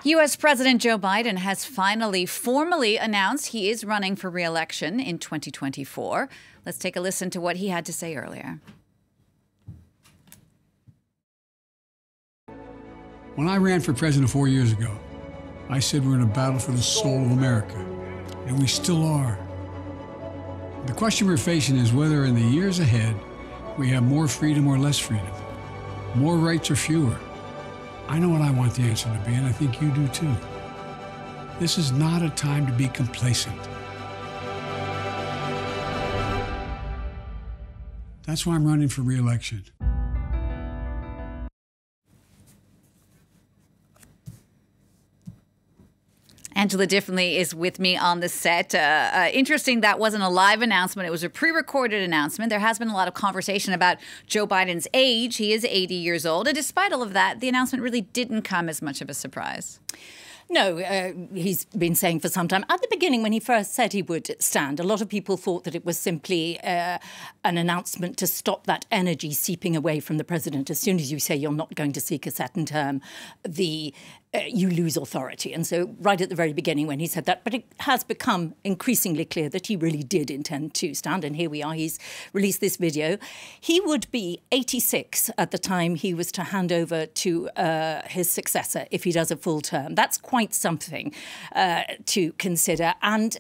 U.S. President Joe Biden has finally formally announced he is running for re-election in 2024. Let's take a listen to what he had to say earlier. When I ran for president 4 years ago, I said we're in a battle for the soul of America, and we still are. The question we're facing is whether in the years ahead we have more freedom or less freedom, more rights or fewer. I know what I want the answer to be, and I think you do too. This is not a time to be complacent. That's why I'm running for re-election. Angela Diffley is with me on the set. Interesting, that wasn't a live announcement. It was a pre-recorded announcement. There has been a lot of conversation about Joe Biden's age. He is 80 years old. And despite all of that, the announcement really didn't come as much of a surprise. No, he's been saying for some time. At the beginning, when he first said he would stand, a lot of people thought that it was simply an announcement to stop that energy seeping away from the president. As soon as you say you're not going to seek a second term, you lose authority. And so right at the very beginning when he said that, but it has become increasingly clear that he really did intend to stand. And here we are. He's released this video. He would be 86 at the time he was to hand over to his successor if he does a full term. That's quite something to consider. And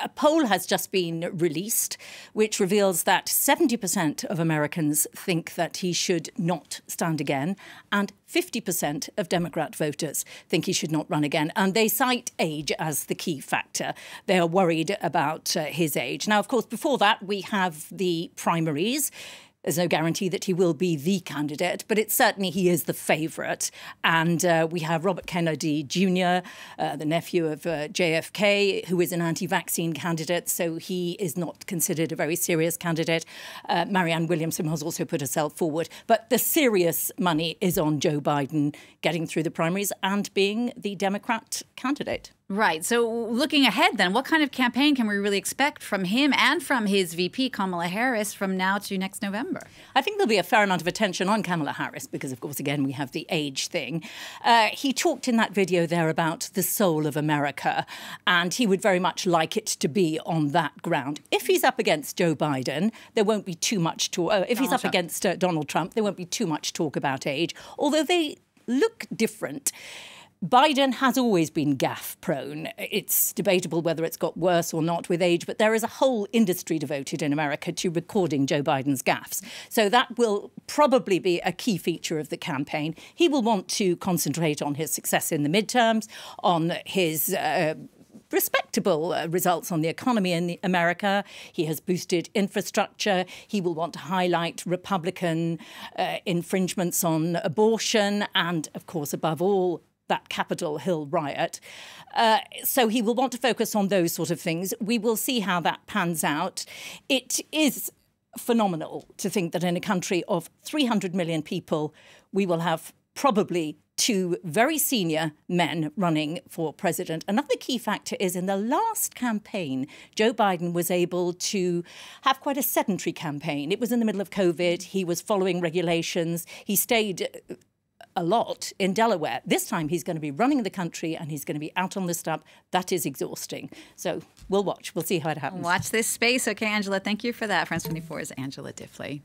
a poll has just been released, which reveals that 70% of Americans think that he should not stand again, and 50% of Democrat voters think he should not run again. And they cite age as the key factor. They are worried about his age. Now, of course, before that, we have the primaries. There's no guarantee that he will be the candidate, but it's certainly he is the favourite. And we have Robert Kennedy Jr., the nephew of JFK, who is an anti-vaccine candidate, so he is not considered a very serious candidate. Marianne Williamson has also put herself forward. But the serious money is on Joe Biden getting through the primaries and being the Democrat candidate. Right. So looking ahead then, what kind of campaign can we really expect from him and from his VP, Kamala Harris, from now to next November? I think there'll be a fair amount of attention on Kamala Harris because, of course, again, we have the age thing. He talked in that video there about the soul of America, and he would very much like it to be on that ground. If he's up against Joe Biden, there won't be too much talk. If he's up against Donald Trump, there won't be too much talk about age, although they look different. Biden has always been gaffe-prone. It's debatable whether it's got worse or not with age, but there is a whole industry devoted in America to recording Joe Biden's gaffes. So that will probably be a key feature of the campaign. He will want to concentrate on his success in the midterms, on his respectable results on the economy in America. He has boosted infrastructure. He will want to highlight Republican infringements on abortion and, of course, above all, that Capitol Hill riot. So he will want to focus on those sort of things. We will see how that pans out. It is phenomenal to think that in a country of 300 million people, we will have probably two very senior men running for president. Another key factor is in the last campaign, Joe Biden was able to have quite a sedentary campaign. It was in the middle of COVID. He was following regulations. He stayed a lot in Delaware. This time he's going to be running the country and he's going to be out on the stump. That is exhausting. So we'll watch. We'll see how it happens. Watch this space. Okay, Angela, thank you for that. France 24's Angela Diffley.